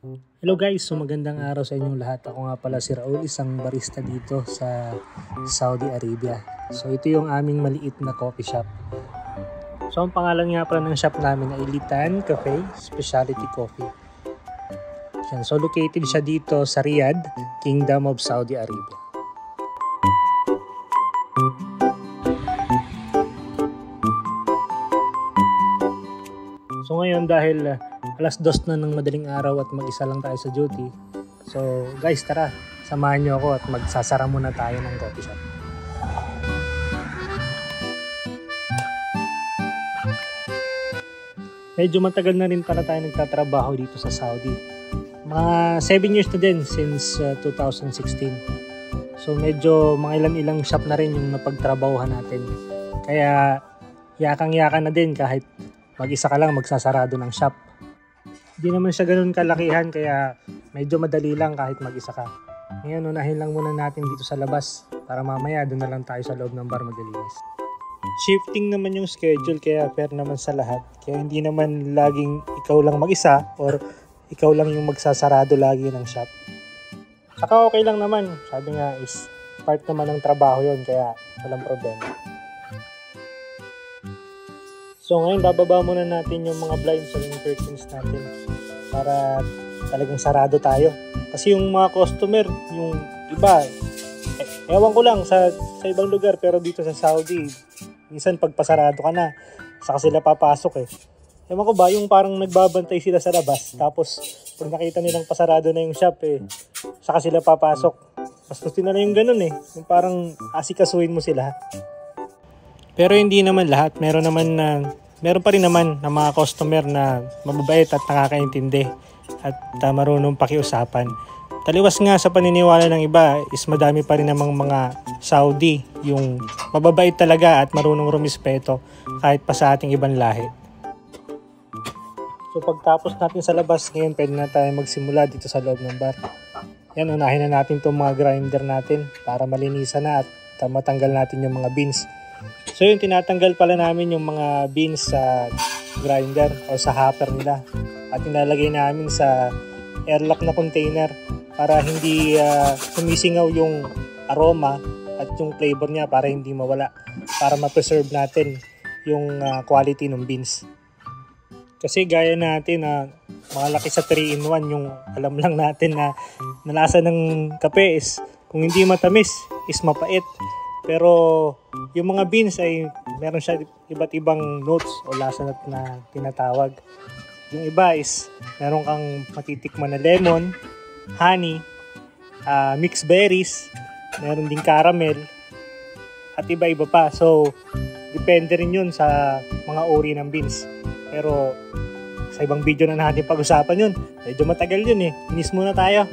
Hello guys, so magandang araw sa inyong lahat. Ako nga pala si Raul, isang barista dito sa Saudi Arabia. So ito yung aming maliit na coffee shop. So ang pangalan nga pala ng shop namin ay Litan Cafe Specialty Coffee. So located siya dito sa Riyadh, Kingdom of Saudi Arabia. So ngayon dahil alas 2 na ng madaling araw at mag-isa lang tayo sa duty. So guys, tara, samahan nyo ako at magsasara muna tayo ng coffee shop. Medyo matagal na rin pala tayo nagtatrabaho dito sa Saudi. Mga 7 years na din since 2016. So medyo mga ilang shop na rin yung napagtrabahuhan natin. Kaya yakang-yakan na din kahit mag-isa ka lang magsasarado ng shop. Hindi naman siya ganun kalakihan kaya medyo madali lang kahit mag-isa ka. Ngayon unahin lang muna natin dito sa labas para mamaya doon na lang tayo sa loob ng bar maglilinis. Shifting naman yung schedule kaya fair naman sa lahat. Kaya hindi naman laging ikaw lang mag-isa or ikaw lang yung magsasarado lagi ng shop. Saka okay lang naman. Sabi nga is part naman ng trabaho yon kaya walang problema. So ngayon bababa muna natin yung mga blinds o yung curtains natin para talagang sarado tayo. Kasi yung mga customer, yung iba, ewan ko lang sa ibang lugar pero dito sa Saudi, minsan pagpasarado ka na, saka sila papasok eh. Ewan ko ba, yung parang nagbabantay sila sa labas, tapos pag nakita nilang pasarado na yung shop eh, saka sila papasok. Mas gusto na yung ganun eh, yung parang asikasuhin mo sila. Pero hindi naman lahat, meron pa rin naman na mga customer na mababait at nakakaintindi at marunong pakiusapan. Taliwas nga sa paniniwala ng iba is madami pa rin namang mga Saudi yung mababait talaga at marunong rumispeto kahit pa sa ating ibang lahi. So pagtapos natin sa labas, ngayon pwede na tayo magsimula dito sa loob ng bar. Yan, unahin na natin itong mga grinder natin para malinisan na at matanggal natin yung mga beans. So yun, tinatanggal pala namin yung mga beans sa grinder o sa hopper nila at nilalagay namin sa airlock na container para hindi sumisingaw yung aroma at yung flavor niya para hindi mawala, para ma-preserve natin yung quality ng beans. Kasi gaya natin na makalaki sa 3-in-1 yung alam lang natin na nalasa ng kape is kung hindi matamis is mapait. Pero yung mga beans ay meron siya iba't ibang notes o lasa na tinatawag. Yung iba is meron kang matitikman na lemon, honey, mixed berries, meron ding caramel, at iba-iba pa. So, depende rin yun sa mga uri ng beans. Pero sa ibang video na natin pag-usapan yun. Medyo matagal yun eh. Inis muna tayo.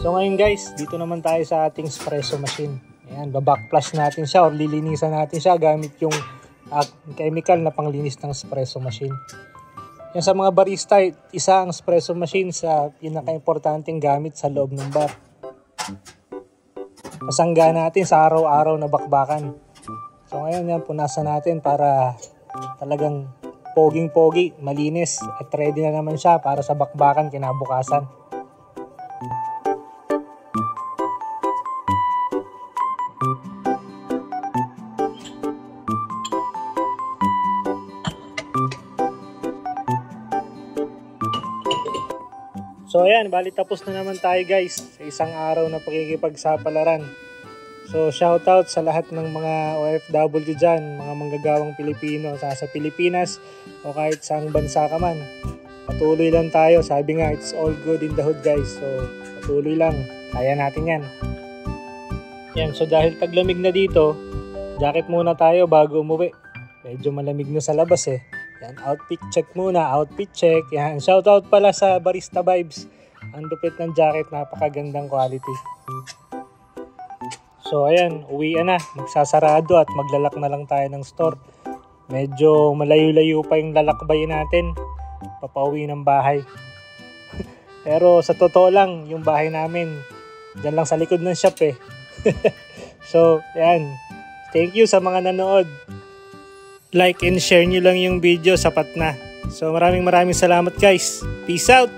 So ngayon guys, dito naman tayo sa ating espresso machine. Ayan, babackflush natin siya o lilinisan natin siya gamit yung chemical na panglinis ng espresso machine. Yan, sa mga barista, isa ang espresso machine sa pinaka-importanting gamit sa loob ng bar. Pasangga natin sa araw-araw na bakbakan. So ngayon yan, punasan natin para talagang poging-pogi, malinis at ready na naman siya para sa bakbakan kinabukasan. So ayan, bali tapos na naman tayo guys sa isang araw na pakikipagsapalaran. So shoutout sa lahat ng mga OFW dyan, mga manggagawang Pilipino sa Pilipinas o kahit saang bansa ka man. Patuloy lang tayo, sabi nga it's all good in the hood guys. So patuloy lang, kaya natin yan. Yan, so dahil taglamig na dito, jacket muna tayo bago umuwi. Medyo malamig na sa labas eh. Yan, outfit check muna, outfit check. Yan, shoutout pala sa Barista Vibes. Ang lupit ng jacket, napakagandang quality. So ayan, uwian na. Magsasarado at maglalak na lang tayo ng store. Medyo malayo-layo pa yung lalakbay natin. Papauwi ng bahay. Pero sa totoo lang, yung bahay namin, dyan lang sa likod ng shop eh. So, ayan. Thank you sa mga nanood. Like and share nyo lang yung video, sapat na. So maraming salamat guys. Peace out!